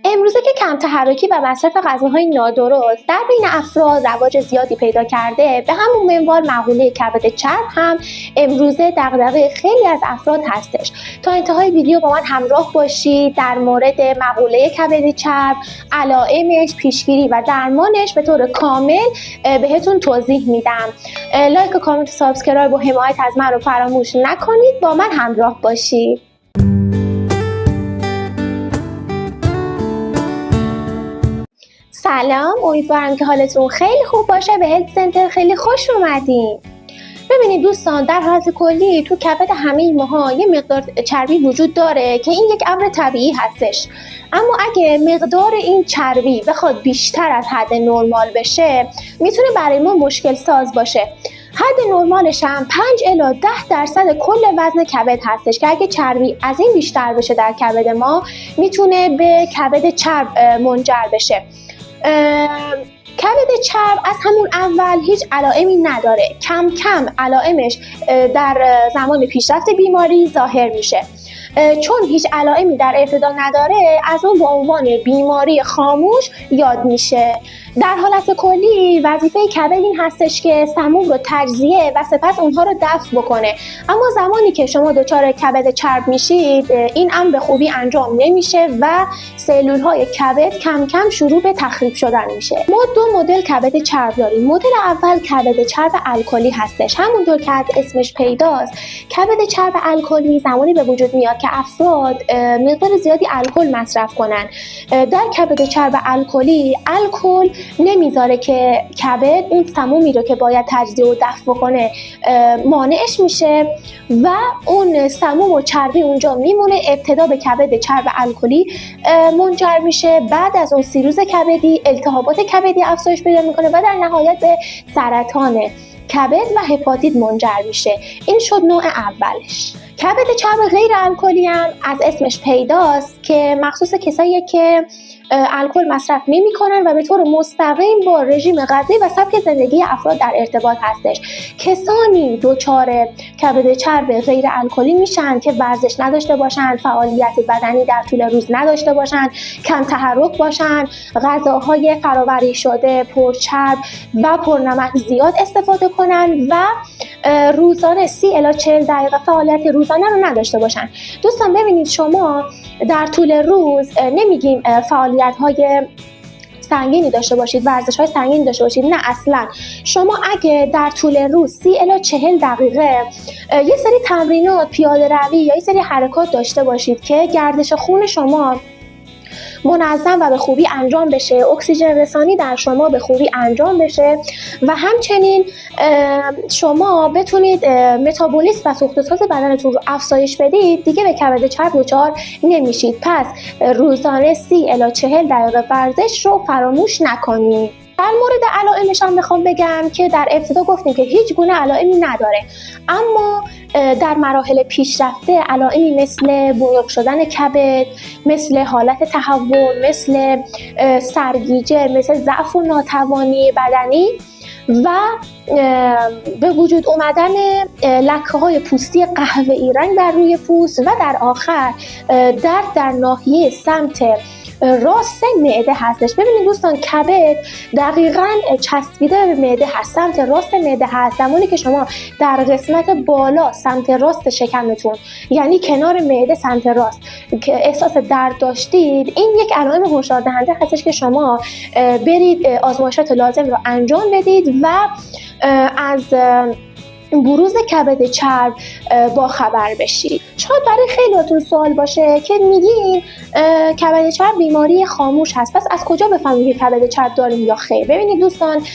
امروزه که کم تحرکی و مصرف غذاهای نادرست در بین افراد رواج زیادی پیدا کرده، به همون منوال مقوله کبد چرب هم امروزه دغدغه خیلی از افراد هستش. تا انتهای ویدیو با من همراه باشید، در مورد مقوله کبد چرب، علائمش، پیشگیری و درمانش به طور کامل بهتون توضیح میدم. لایک و کامنت و سابسکرایب و حمایت از من رو فراموش نکنید، با من همراه باشید. سلام، امیدوارم که حالتون خیلی خوب باشه. به هلت سنتر خیلی خوش اومدین. ببینید دوستان، در حالت کلی تو کبد همه ماها یه مقدار چربی وجود داره که این یک امر طبیعی هستش، اما اگه مقدار این چربی بخواد بیشتر از حد نرمال بشه میتونه برای ما مشکل ساز باشه. حد نرمالش هم 5 الی 10% کل وزن کبد هستش که اگه چربی از این بیشتر بشه در کبد ما میتونه به کبد چرب منجر بشه. کبد چرب از همون اول هیچ علائمی نداره، کم کم علائمش در زمان پیشرفت بیماری ظاهر میشه. چون هیچ علائمی در ابتدا نداره، از اون به عنوان بیماری خاموش یاد میشه. در حالت کلی وظیفه کبد این هستش که سموم رو تجزیه و سپس اونها رو دفع بکنه، اما زمانی که شما دچار کبد چرب میشید این امر به خوبی انجام نمیشه و سلول های کبد کم کم شروع به تخریب شدن میشه. ما 2 مدل کبد چرب داریم. مدل اول کبد چرب الکلی هستش. همونطور که از اسمش پیداست، کبد چرب الکلی زمانی به وجود میاد که افراد مقدار زیادی الکل مصرف کنن. در کبد چرب الکلی الکل نمیذاره که کبد اون سمومی رو که باید تجزیه و دفع بکنه مانعش میشه و اون سموم و چربی اونجا میمونه، ابتدا به کبد چرب الکلی منجر میشه، بعد از اون سیروز کبدی، التهابات کبدی افزایش پیدا میکنه و در نهایت به سرطان کبد و هپاتیت منجر میشه. این شد نوع اولش. کبد چرب غیر الکلی هم از اسمش پیداست که مخصوص کساییه که الکل مصرف نمی‌کنن و به طور مستقیم با رژیم غذایی و سبک زندگی افراد در ارتباط هستش. کسانی دچار کبد چرب غیر الکلی میشن که ورزش نداشته باشن، فعالیت بدنی در طول روز نداشته باشن، کم تحرک باشن، غذاهای فرآوری شده، پرچرب و پرنمک زیاد استفاده کنن و روزانه 30 الی 40 دقیقه فعالیت روزانه رو نداشته باشن. دوستان ببینید، شما در طول روز نمیگیم فعالیت‌های سنگینی داشته باشید، ورزش‌های سنگینی داشته باشید، نه اصلا. شما اگه در طول روز 30 الی 40 دقیقه یه سری تمرینات، پیاده روی یا یه سری حرکات داشته باشید که گردش خون شما منظم و به خوبی انجام بشه، اکسیژن رسانی در شما به خوبی انجام بشه و همچنین شما بتونید متابولیسم و سوخت و ساز بدنتون رو افزایش بدید، دیگه به کبد چرب دچار نمیشید. پس روزانه 30 الی 40 دقیقه ورزش رو فراموش نکنید. در مورد علائمش هم میخوام بگم که در ابتدا گفتیم که هیچ گونه علائمی نداره، اما در مراحل پیشرفته علائمی مثل بزرگ شدن کبد، مثل حالت تحول، مثل سرگیجه، مثل ضعف و ناتوانی بدنی و به وجود اومدن لکه‌های پوستی قهوه‌ای رنگ بر روی پوست و در آخر درد در ناحیه سمت راست معده هستش. ببینید دوستان، کبد دقیقاً چسبیده به معده هست، سمت راست معده هست. زمانی که شما در قسمت بالا سمت راست شکمتون، یعنی کنار معده سمت راست، که احساس درد داشتید، این یک علائم هشدار دهنده هستش که شما برید آزمایشات لازم رو انجام بدید و از بروز کبد چرب با خبر بشید. شاید برای خیلیاتون سوال باشه که میگین کبد چرب بیماری خاموش هست، پس از کجا بفهمیم که کبد چرب داریم یا خیر؟ ببینید دوستان،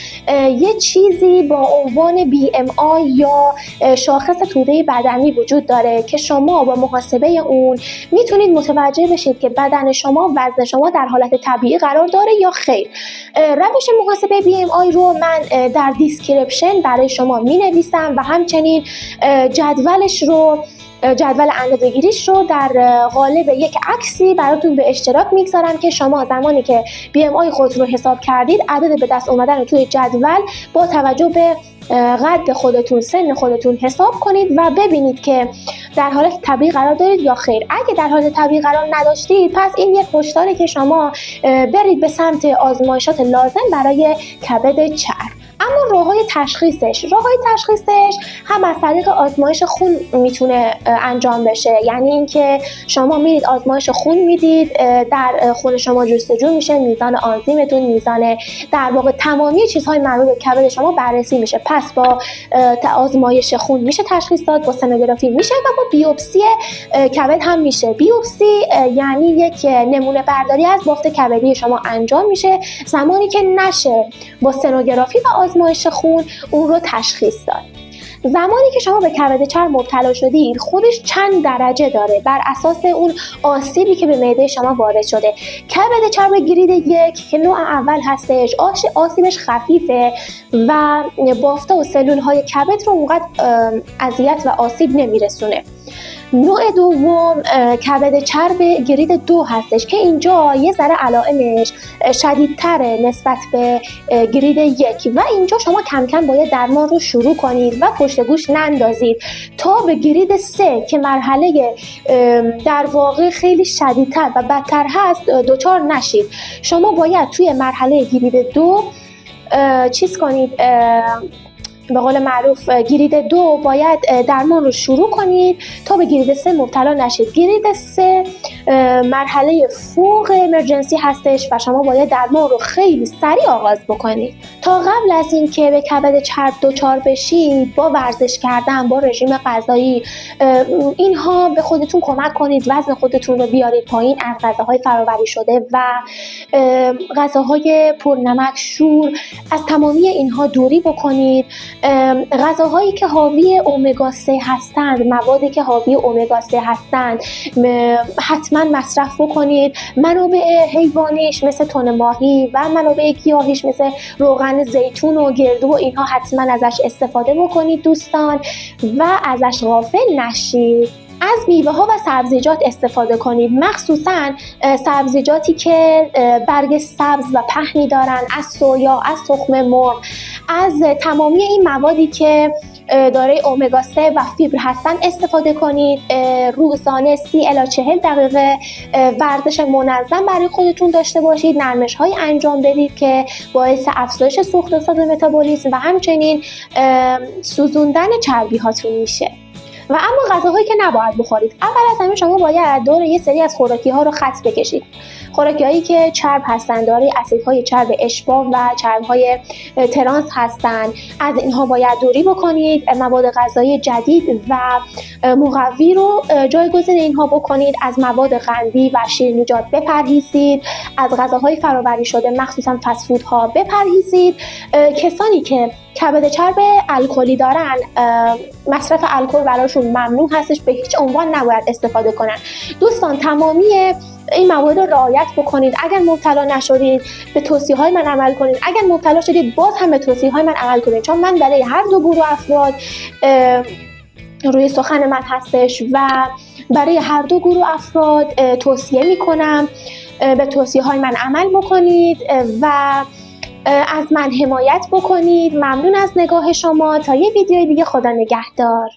یه چیزی با عنوان BMI یا شاخص توده بدنی وجود داره که شما با محاسبه اون میتونید متوجه بشید که بدن شما، وزن شما در حالت طبیعی قرار داره یا خیر. روش محاسبه BMI رو من در دیسکریپشن برای شما مینویسم و همچنین جدولش رو جدول اندازه‌گیریش رو در قالب یک عکسی براتون به اشتراک میگذارم که شما زمانی که BMI خودتون رو حساب کردید عدد به دست اومدن رو توی جدول با توجه به قد خودتون، سن خودتون حساب کنید و ببینید که در حالت طبیعی قرار دارید یا خیر. اگه در حالت طبیعی قرار نداشتید پس این یک هشداره که شما برید به سمت آزمایشات لازم برای کبد چرب. اما راه‌های تشخیصش هم از طریق آزمایش خون میتونه انجام بشه. یعنی اینکه شما میرید آزمایش خون میدید، در خون شما جستجو میشه، میزان آنزیمتون، میزان در واقع تمامی چیزهای مربوط به کبد شما بررسی میشه. پس با آزمایش خون میشه تشخیص داد، با سنوگرافی میشه و با بیوپسی کبد هم میشه. بیوپسی یعنی یک نمونه برداری از بافت کبدی شما انجام میشه. زمانی که نشه با سنوگرافی و آزمایش خون اون رو تشخیص داد. زمانی که شما به کبد چرب مبتلا شدید خودش چند درجه داره بر اساس اون آسیبی که به معده شما وارد شده. کبد چرب گرید 1 که نوع اول هستش آسیبش خفیفه و بافته و سلول های کبد رو اونقدر اذیت و آسیب نمیرسونه. نوع دوم کبد چرب گرید 2 هستش که اینجا یه ذره علائمش شدیدتره نسبت به گرید 1 و اینجا شما کم کم باید درمان رو شروع کنید و پشت گوش نندازید تا به گرید 3 که مرحله در واقع خیلی شدیدتر و بدتر هست دچار نشید. شما باید توی مرحله گرید 2 چیز کنید، به قول معروف گرید 2 باید درمان رو شروع کنید تا به گرید 3 مبتلا نشید. گرید 3 مرحله فوق امرجنسی هستش و شما باید درمان رو خیلی سریع آغاز بکنید. تا قبل از این که به کبد چرب دچار بشید با ورزش کردن، با رژیم غذایی، اینها به خودتون کمک کنید وزن خودتون رو بیارید پایین از غذاهای فرآوری شده و غذاهای پرنمک، شور، از تمامی اینها دوری بکنید. غذاهایی که حاوی امگا 3 هستند، موادی که حاوی امگا 3 هستند حتما مصرف بکنید. منابع حیوانیش مثل تن ماهی و منابع گیاهیش مثل روغن زیتون و گردو و اینها حتما ازش استفاده بکنید دوستان و ازش غافل نشید. از میوه ها و سبزیجات استفاده کنید، مخصوصا سبزیجاتی که برگ سبز و پهنی دارن، از سویا، از تخم مرغ، از تمامی این موادی که دارای امگا 3 و فیبر هستن استفاده کنید. روزانه 30 الی 40 دقیقه ورزش منظم برای خودتون داشته باشید. نرمش های انجام بدید که باعث افزایش سوخت و ساز متابولیسم و همچنین سوزوندن چربی هاتون میشه. و اما غذاهایی که نباید بخورید، اول از همه شما باید دور یه سری از خوراکی ها رو خط بکشید. خوراکی هایی که چرب هستند، دارای اسیدهای چرب اشباع و چرب های ترانس هستند، از اینها باید دوری بکنید. مواد غذایی جدید و مقوی رو جایگزین اینها بکنید. از مواد قندی و شیرینیجات بپرهیزید. از غذاهای فرآوری شده مخصوصا فست فودها بپرهیزید. کسانی که کبد چرب الکلی دارن مصرف الکل براشون ممنوع هستش، به هیچ عنوان نباید استفاده کنن. دوستان تمامی این مواد رو رعایت بکنید. اگر مبتلا نشدید به توصیه‌های من عمل کنید، اگر مبتلا شدید باز هم به توصیه‌های من عمل کنید، چون من برای هر دو گروه افراد روی سخن من هستش و برای هر دو گروه افراد توصیه میکنم به توصیه‌های من عمل بکنید و از من حمایت بکنید. ممنون از نگاه شما. تا یه ویدیوی دیگه، خدا نگهدار.